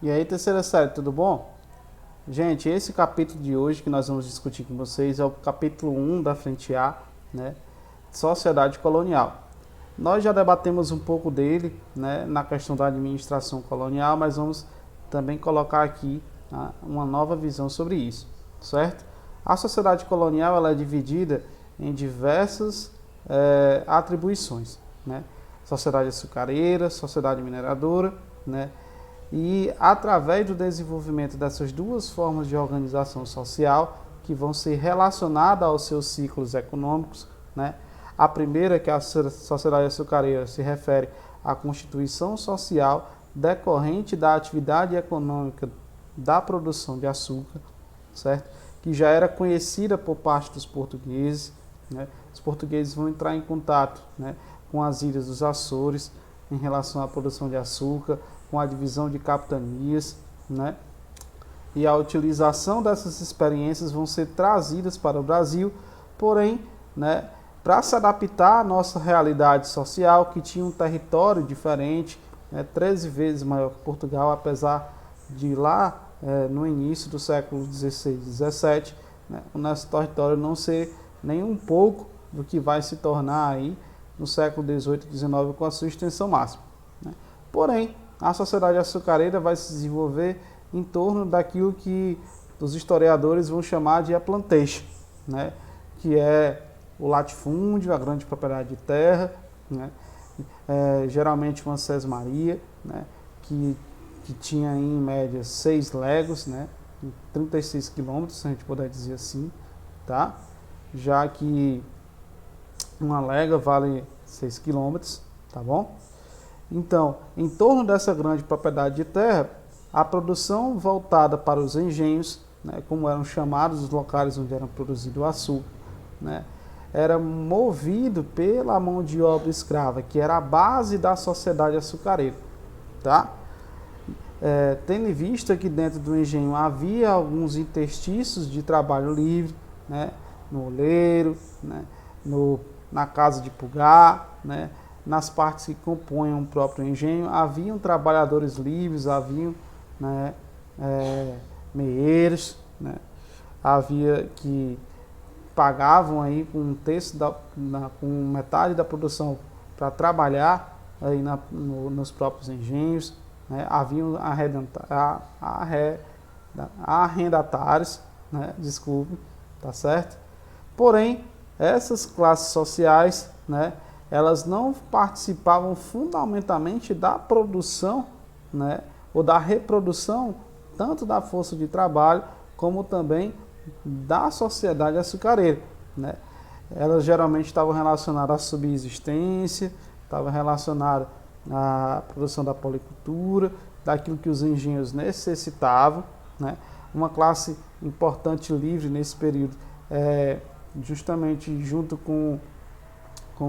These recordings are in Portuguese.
E aí, terceira série, tudo bom? Gente, esse capítulo de hoje que nós vamos discutir com vocês é o capítulo 1 da frente A, né? Sociedade colonial. Nós já debatemos um pouco dele, né, na questão da administração colonial, mas vamos também colocar aqui uma nova visão sobre isso, certo? A sociedade colonial ela é dividida em diversas atribuições, né? Sociedade açucareira, sociedade mineradora, né? E através do desenvolvimento dessas duas formas de organização social que vão ser relacionadas aos seus ciclos econômicos, né? A primeira, que é a sociedade açucareira, se refere à constituição social decorrente da atividade econômica da produção de açúcar, certo? Que já era conhecida por parte dos portugueses, né? Os portugueses vão entrar em contato, né, com as ilhas dos Açores em relação à produção de açúcar, com a divisão de capitanias, né? E a utilização dessas experiências vão ser trazidas para o Brasil, porém, né, para se adaptar à nossa realidade social, que tinha um território diferente, 13 vezes maior que Portugal, apesar de lá, no início do século XVI e XVII, né, o nosso território não ser nem um pouco do que vai se tornar aí no século XVIII e XIX com a sua extensão máxima, né? Porém, a sociedade açucareira vai se desenvolver em torno daquilo que os historiadores vão chamar de a plantation, né? Que é o latifúndio, a grande propriedade de terra, né? Geralmente uma sesmaria, né? que tinha em média 6 léguas, né? 36 quilômetros, se a gente puder dizer assim, tá? Já que uma légua vale 6 quilômetros, tá bom? Então, em torno dessa grande propriedade de terra, a produção voltada para os engenhos, né, como eram chamados os locais onde era produzido o açúcar, né, era movido pela mão de obra escrava, que era a base da sociedade açucareira, tá? Tendo em vista que dentro do engenho havia alguns interstícios de trabalho livre, né, no oleiro, né, na casa de pulgar, né, nas partes que compunham o próprio engenho, haviam trabalhadores livres, haviam, né, meeiros, né, havia que pagavam aí com um terço com metade da produção para trabalhar aí nos próprios engenhos, né, haviam arrendatários, né, desculpe, tá certo? Porém, essas classes sociais, né, elas não participavam fundamentalmente da produção, né, ou da reprodução, tanto da força de trabalho, como também da sociedade açucareira, né? Elas geralmente estavam relacionadas à subsistência, estavam relacionadas à produção da policultura, daquilo que os engenhos necessitavam, né? Uma classe importante livre nesse período, justamente junto com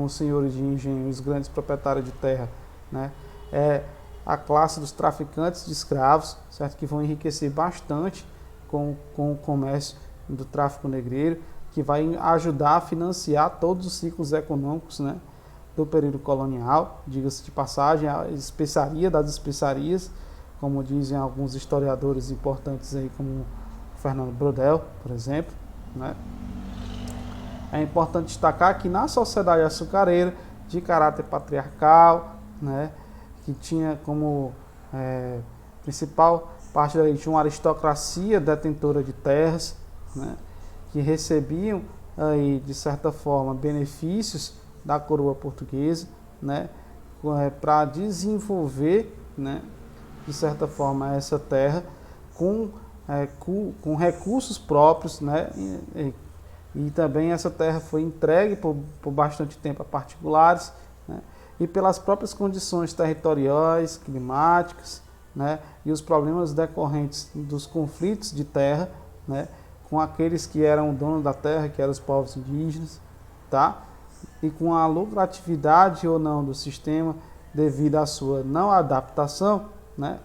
os senhores de engenho, os grandes proprietários de terra, né? A classe dos traficantes de escravos, certo? Que vão enriquecer bastante com o comércio do tráfico negreiro, que vai ajudar a financiar todos os ciclos econômicos, né, do período colonial, diga-se de passagem, a especiaria das especiarias, como dizem alguns historiadores importantes aí, como Fernando Brodel, por exemplo, né? É importante destacar que na sociedade açucareira, de caráter patriarcal, né, que tinha como principal parte de uma aristocracia detentora de terras, né, que recebiam aí, de certa forma, benefícios da coroa portuguesa, né, para desenvolver, né, de certa forma, essa terra com recursos próprios, né, e também essa terra foi entregue por bastante tempo a particulares, né, e pelas próprias condições territoriais, climáticas, né, e os problemas decorrentes dos conflitos de terra, né, com aqueles que eram donos da terra, que eram os povos indígenas, tá? E com a lucratividade ou não do sistema devido à sua não adaptação, né,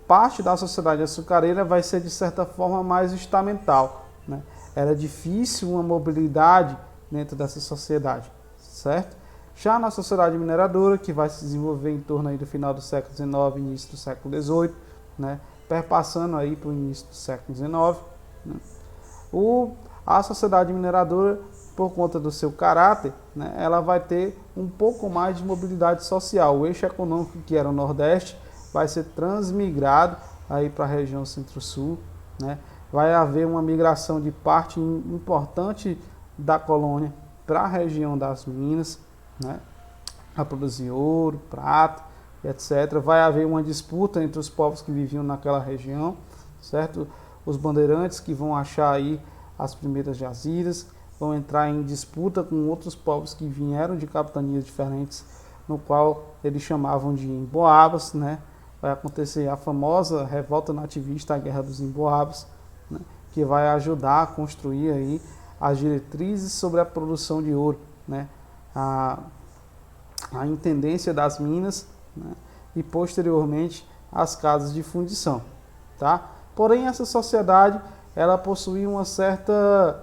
parte da sociedade açucareira vai ser de certa forma mais estamental, né? Era difícil uma mobilidade dentro dessa sociedade, certo? Já na sociedade mineradora, que vai se desenvolver em torno aí do final do século XIX, início do século XVIII, né, perpassando aí para o início do século XIX, né? A sociedade mineradora, por conta do seu caráter, né, ela vai ter um pouco mais de mobilidade social. O eixo econômico, que era o Nordeste, vai ser transmigrado aí para a região Centro-Sul, né? Vai haver uma migração de parte importante da colônia para a região das Minas, né, a produzir ouro, prata, etc. Vai haver uma disputa entre os povos que viviam naquela região, certo? Os bandeirantes que vão achar aí as primeiras jazidas, vão entrar em disputa com outros povos que vieram de capitanias diferentes, no qual eles chamavam de emboabas, né? Vai acontecer a famosa revolta nativista, a Guerra dos Emboabas, né? Que vai ajudar a construir aí as diretrizes sobre a produção de ouro, né? A intendência das minas, né? E posteriormente as casas de fundição, tá? Porém, essa sociedade ela possuía uma certa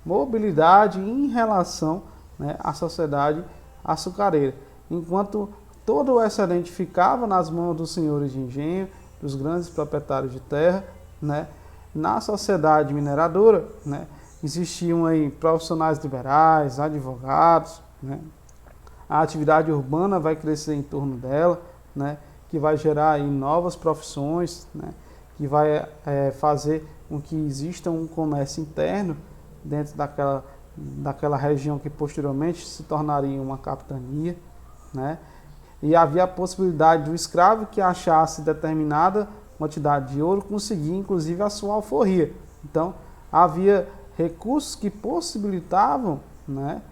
mobilidade em relação, né, à sociedade açucareira, enquanto todo o excedente ficava nas mãos dos senhores de engenho, dos grandes proprietários de terra, né? Na sociedade mineradora, né, existiam aí profissionais liberais, advogados, né? A atividade urbana vai crescer em torno dela, né, que vai gerar aí novas profissões, né, que vai fazer com que exista um comércio interno dentro daquela região que posteriormente se tornaria uma capitania, né? E havia a possibilidade do escravo que achasse determinada quantidade de ouro conseguir inclusive a sua alforria. Então havia recursos que possibilitavam, né,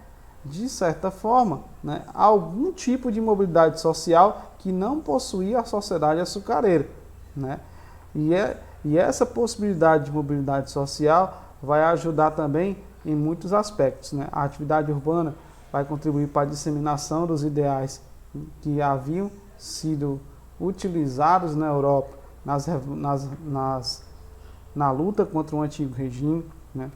de certa forma, né, algum tipo de mobilidade social que não possuía a sociedade açucareira, né? E essa possibilidade de mobilidade social vai ajudar também em muitos aspectos, né? A atividade urbana vai contribuir para a disseminação dos ideais que haviam sido utilizados na Europa na luta contra o antigo regime, né?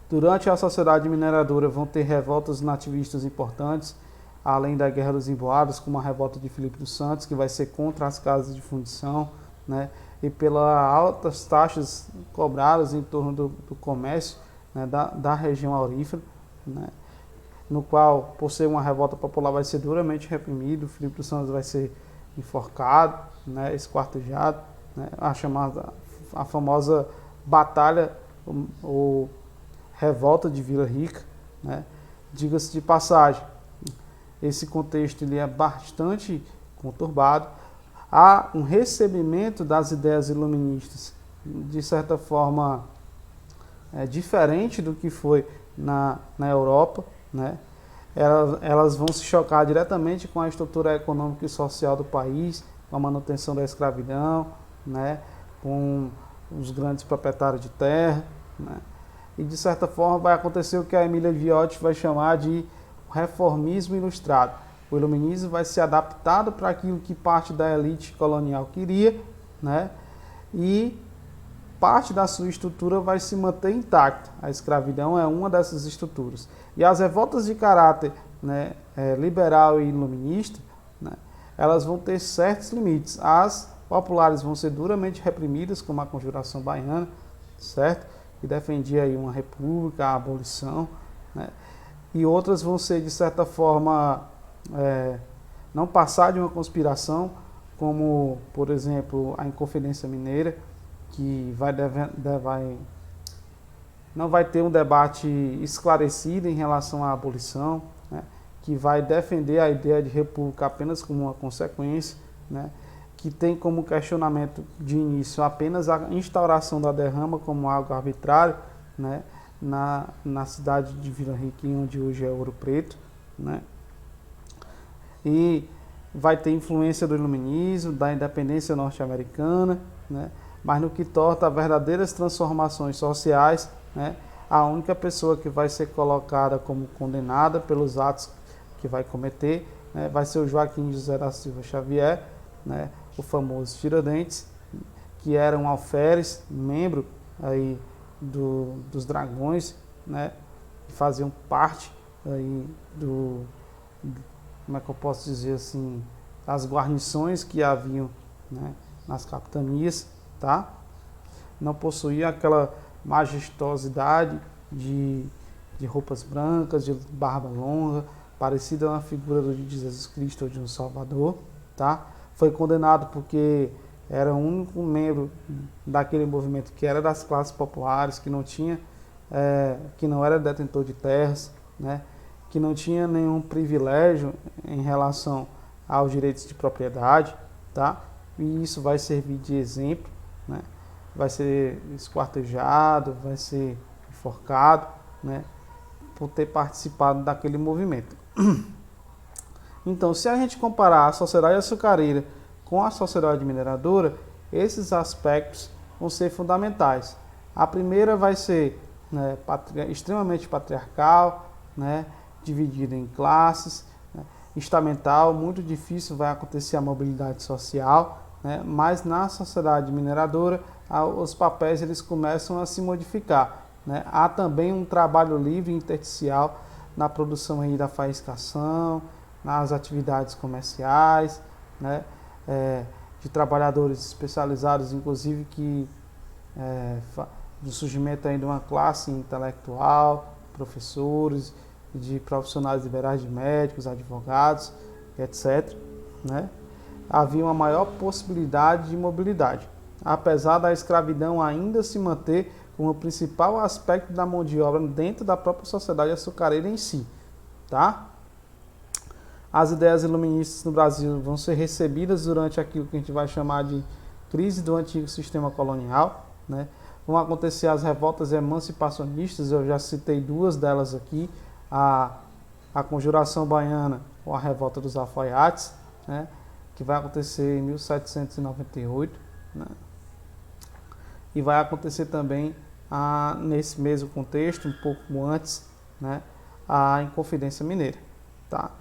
Durante a sociedade mineradora vão ter revoltas nativistas importantes, além da Guerra dos Emboabas, como a revolta de Filipe dos Santos, que vai ser contra as casas de fundição, né? E pelas altas taxas cobradas em torno do comércio, né, da região aurífera, né, no qual, por ser uma revolta popular, vai ser duramente reprimido. Filipe dos Santos vai ser enforcado, né, esquartejado, né, a famosa batalha ou revolta de Vila Rica, né. Diga-se de passagem, esse contexto ele é bastante conturbado. Há um recebimento das ideias iluministas, de certa forma, diferente do que foi na Europa, né? Elas vão se chocar diretamente com a estrutura econômica e social do país, com a manutenção da escravidão, né? Com os grandes proprietários de terra, né? E, de certa forma, vai acontecer o que a Emília Viotti vai chamar de reformismo ilustrado. O iluminismo vai ser adaptado para aquilo que parte da elite colonial queria, né? E parte da sua estrutura vai se manter intacta. A escravidão é uma dessas estruturas. E as revoltas de caráter, né, liberal e iluminista, né, elas vão ter certos limites. As populares vão ser duramente reprimidas, como a Conjuração Baiana, certo? Que defendia aí uma república, a abolição, né? E outras vão ser, de certa forma, não passar de uma conspiração, como, por exemplo, a Inconfidência Mineira, que não vai ter um debate esclarecido em relação à abolição, né, que vai defender a ideia de república apenas como uma consequência, né, que tem como questionamento de início apenas a instauração da derrama como algo arbitrário, né, na cidade de Vila Rica, onde hoje é Ouro Preto, né, e vai ter influência do iluminismo, da independência norte-americana, né, mas no que torna a verdadeiras transformações sociais, né, a única pessoa que vai ser colocada como condenada pelos atos que vai cometer, né, vai ser o Joaquim José da Silva Xavier, né, o famoso Tiradentes, que era um alferes, membro aí dos Dragões, né, que faziam parte aí como é que eu posso dizer assim, as guarnições que haviam né, nas capitanias, tá? Não possuía aquela majestosidade de, de roupas brancas, de barba longa, parecida a uma figura de Jesus Cristo ou de um Salvador, tá? Foi condenado porque era o único membro daquele movimento que era das classes populares, que não tinha, que não era detentor de terras, né? Que não tinha nenhum privilégio em relação aos direitos de propriedade, tá? E isso vai servir de exemplo, né? Vai ser esquartejado, vai ser enforcado, né? Por ter participado daquele movimento. Então, se a gente comparar a sociedade açucareira com a sociedade mineradora, esses aspectos vão ser fundamentais. A primeira vai ser, né, extremamente patriarcal, né, dividida em classes, né, estamental, muito difícil vai acontecer a mobilidade social, né, mas na sociedade mineradora os papéis eles começam a se modificar, né. Há também um trabalho livre intersticial na produção aí da faiscação, nas atividades comerciais, né, de trabalhadores especializados, inclusive que do surgimento aí de uma classe intelectual, professores, de profissionais liberais de médicos, advogados, etc. Né? Havia uma maior possibilidade de mobilidade, apesar da escravidão ainda se manter como principal aspecto da mão de obra dentro da própria sociedade açucareira em si. Tá? As ideias iluministas no Brasil vão ser recebidas durante aquilo que a gente vai chamar de crise do antigo sistema colonial, né? Vão acontecer as revoltas emancipacionistas, eu já citei duas delas aqui, a Conjuração Baiana ou a Revolta dos Alfaiates, né? Que vai acontecer em 1798, né? E vai acontecer também, nesse mesmo contexto, um pouco antes, né? A Inconfidência Mineira, tá?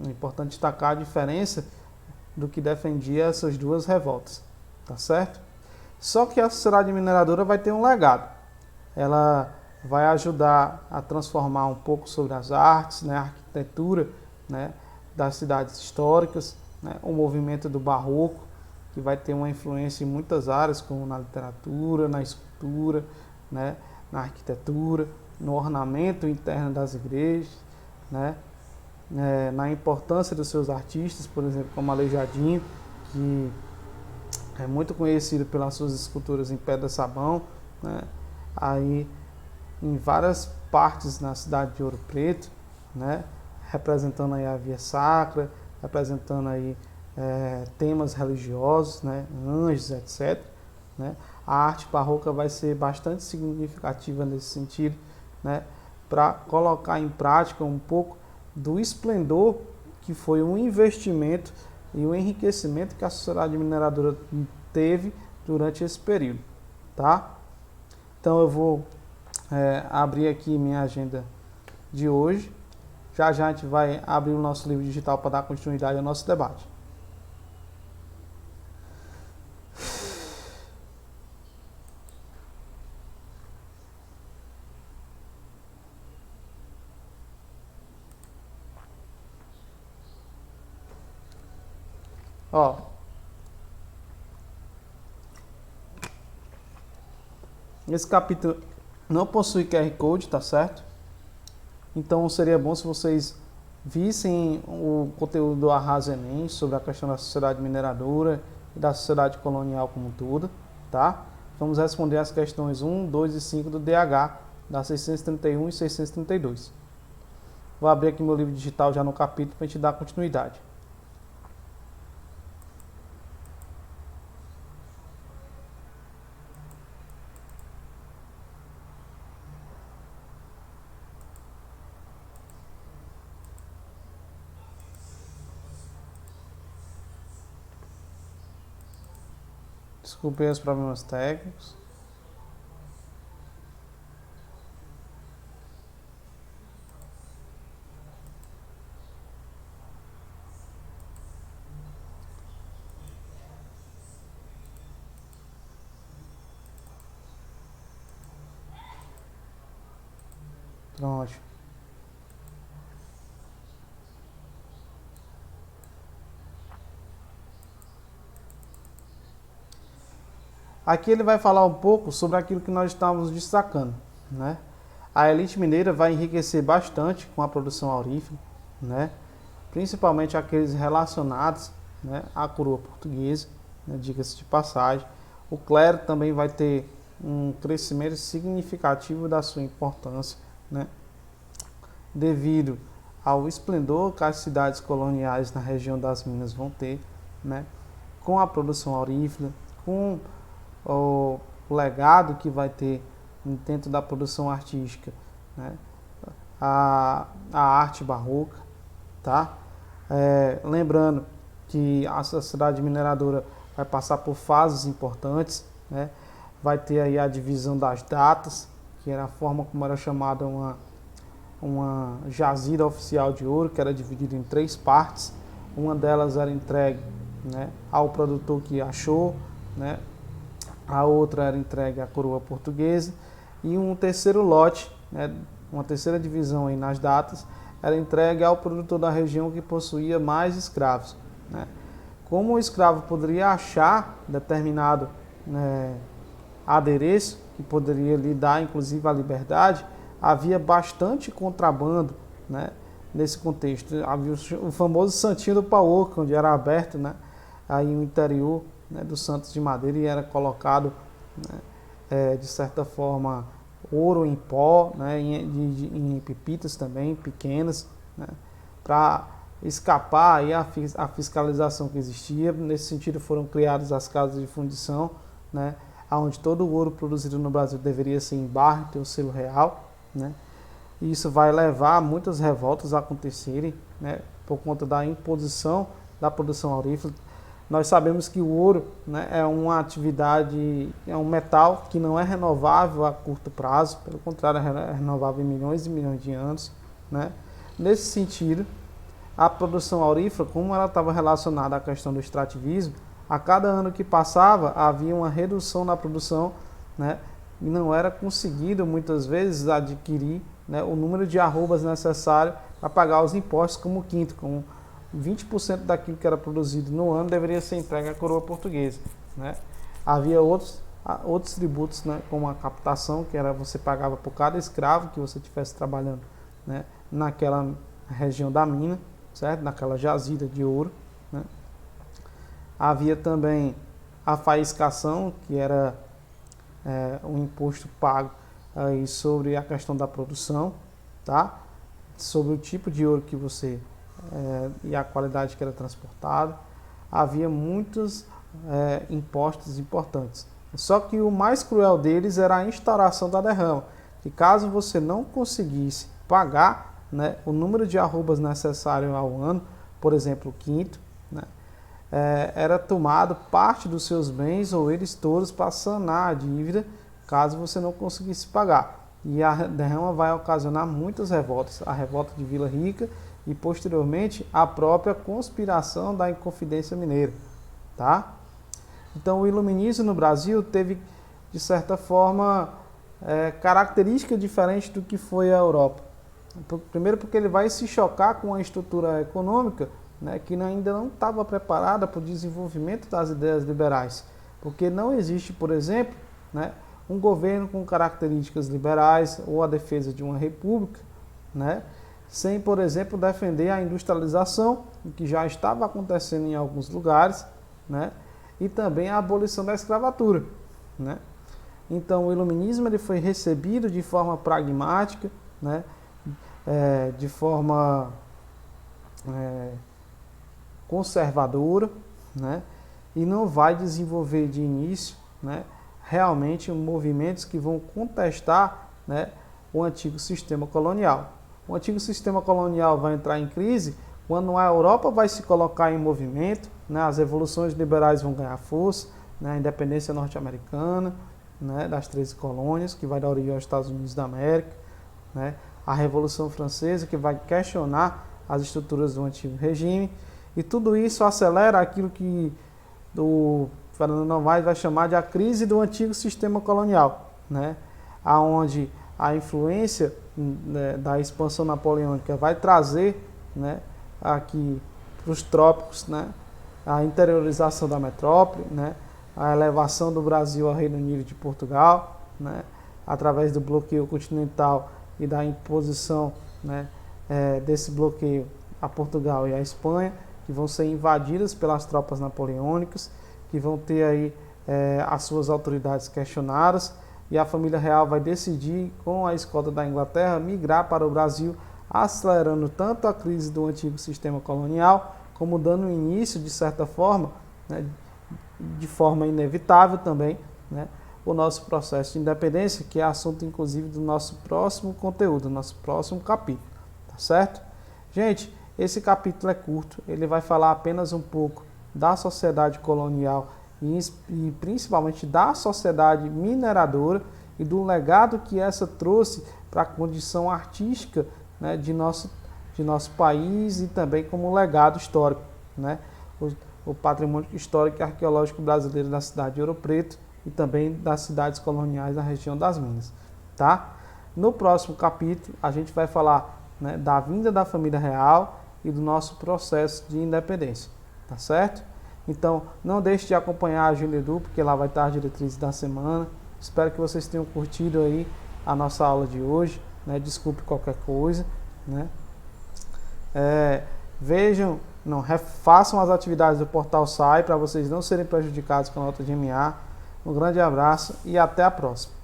É importante destacar a diferença do que defendia essas duas revoltas, tá certo? Só que a sociedade mineradora vai ter um legado. Ela vai ajudar a transformar um pouco sobre as artes, né, a arquitetura, né, das cidades históricas, né, o movimento do barroco, que vai ter uma influência em muitas áreas, como na literatura, na escultura, né, na arquitetura, no ornamento interno das igrejas, né, na importância dos seus artistas, por exemplo, como Aleijadinho, que é muito conhecido pelas suas esculturas em pedra-sabão, né? Aí em várias partes na cidade de Ouro Preto, né? Representando aí a via sacra, representando aí temas religiosos, né? Anjos, etc. Né? A arte barroca vai ser bastante significativa nesse sentido, né? Para colocar em prática um pouco do esplendor que foi um investimento e o enriquecimento que a sociedade mineradora teve durante esse período, tá? Então eu vou abrir aqui minha agenda de hoje. Já já a gente vai abrir o nosso livro digital para dar continuidade ao nosso debate. Ó, esse capítulo não possui QR Code, tá certo? Então seria bom se vocês vissem o conteúdo do Arrasa Enem sobre a questão da sociedade mineradora e da sociedade colonial como um todo, tá? Vamos responder as questões 1, 2 e 5 do DH, da 631 e 632. Vou abrir aqui meu livro digital já no capítulo para a gente dar continuidade. Desculpem os problemas técnicos. Pronto. Aqui ele vai falar um pouco sobre aquilo que nós estávamos destacando, né? A elite mineira vai enriquecer bastante com a produção aurífera, né? Principalmente aqueles relacionados, né, à coroa portuguesa, né, diga-se de passagem. O clero também vai ter um crescimento significativo da sua importância, né, devido ao esplendor que as cidades coloniais na região das Minas vão ter, né, com a produção aurífera, com o legado que vai ter dentro da produção artística, né, a arte barroca, tá? Lembrando que a cidade mineradora vai passar por fases importantes, né? Vai ter aí a divisão das datas, que era a forma como era chamada uma jazida oficial de ouro, que era dividida em 3 partes. Uma delas era entregue, né, ao produtor que achou, né? A outra era entregue à coroa portuguesa, e um terceiro lote, né, uma terceira divisão aí nas datas, era entregue ao produtor da região que possuía mais escravos, né? Como o escravo poderia achar determinado, né, adereço que poderia lhe dar inclusive a liberdade, havia bastante contrabando, né, nesse contexto. Havia o famoso Santinho do Pauoca, onde era aberto, né, aí o interior, né, dos Santos de Madeira, e era colocado, né, de certa forma, ouro em pó, né, em pepitas também, pequenas, né, para escapar aí a fiscalização que existia. Nesse sentido foram criadas as casas de fundição, né, onde todo o ouro produzido no Brasil deveria ser em barra, ter o selo real, né, e isso vai levar a muitas revoltas a acontecerem, né, por conta da imposição da produção aurífera. Nós sabemos que o ouro, né, é uma atividade, é um metal que não é renovável a curto prazo, pelo contrário, é renovável em milhões e milhões de anos, né? Nesse sentido, a produção aurífera, como ela estava relacionada à questão do extrativismo, a cada ano que passava havia uma redução na produção, né, e não era conseguido muitas vezes adquirir, né, o número de arrobas necessário para pagar os impostos, como o quinto, como 20% daquilo que era produzido no ano deveria ser entregue à coroa portuguesa, né? Havia outros tributos, né, como a captação, que era você pagava por cada escravo que você estivesse trabalhando, né, naquela região da mina, certo? Naquela jazida de ouro, né? Havia também a faiscação, que era um imposto pago aí sobre a questão da produção, tá? Sobre o tipo de ouro que você e a qualidade que era transportada. Havia muitos impostos importantes. Só que o mais cruel deles era a instauração da derrama, que caso você não conseguisse pagar, né, o número de arrobas necessário ao ano, por exemplo, o quinto, né, era tomado parte dos seus bens ou eles todos para sanar a dívida, caso você não conseguisse pagar. E a derrama vai ocasionar muitas revoltas, a revolta de Vila Rica e posteriormente a própria conspiração da Inconfidência Mineira, tá? Então o iluminismo no Brasil teve, de certa forma, característica diferente do que foi a Europa. Primeiro porque ele vai se chocar com a estrutura econômica, né, que ainda não estava preparada para o desenvolvimento das ideias liberais, porque não existe, por exemplo, né, um governo com características liberais ou a defesa de uma república, né, sem, por exemplo, defender a industrialização, que já estava acontecendo em alguns lugares, né, e também a abolição da escravatura, né. Então, o iluminismo ele foi recebido de forma pragmática, né, de forma conservadora, né, e não vai desenvolver de início, né, realmente movimentos que vão contestar, né, o antigo sistema colonial. O antigo sistema colonial vai entrar em crise quando a Europa vai se colocar em movimento, né, as revoluções liberais vão ganhar força, né, a independência norte-americana, né, das 13 colônias, que vai dar origem aos Estados Unidos da América, né, a Revolução Francesa, que vai questionar as estruturas do antigo regime, e tudo isso acelera aquilo que o Fernando Novaes vai chamar de a crise do antigo sistema colonial, né, aonde a influência, né, da expansão napoleônica vai trazer, né, aqui para os trópicos, né, a interiorização da metrópole, né, a elevação do Brasil ao Reino Unido de Portugal, né, através do bloqueio continental e da imposição, né, desse bloqueio a Portugal e a Espanha, que vão ser invadidas pelas tropas napoleônicas, que vão ter aí as suas autoridades questionadas, e a família real vai decidir, com a escolta da Inglaterra, migrar para o Brasil, acelerando tanto a crise do antigo sistema colonial, como dando início, de certa forma, né, de forma inevitável também, né, o nosso processo de independência, que é assunto inclusive do nosso próximo conteúdo, do nosso próximo capítulo, tá certo? Gente, esse capítulo é curto, ele vai falar apenas um pouco da sociedade colonial e principalmente da sociedade mineradora e do legado que essa trouxe para a condição artística, né, de nosso país, e também como legado histórico, né, o patrimônio histórico e arqueológico brasileiro da cidade de Ouro Preto e também das cidades coloniais da região das Minas, tá? No próximo capítulo a gente vai falar, né, da vinda da família real e do nosso processo de independência, tá certo? Então, não deixe de acompanhar a Agenda Edu, porque lá vai estar as diretrizes da semana. Espero que vocês tenham curtido aí a nossa aula de hoje, né? Desculpe qualquer coisa, né? Façam as atividades do Portal SAI para vocês não serem prejudicados com a nota de MA. Um grande abraço e até a próxima.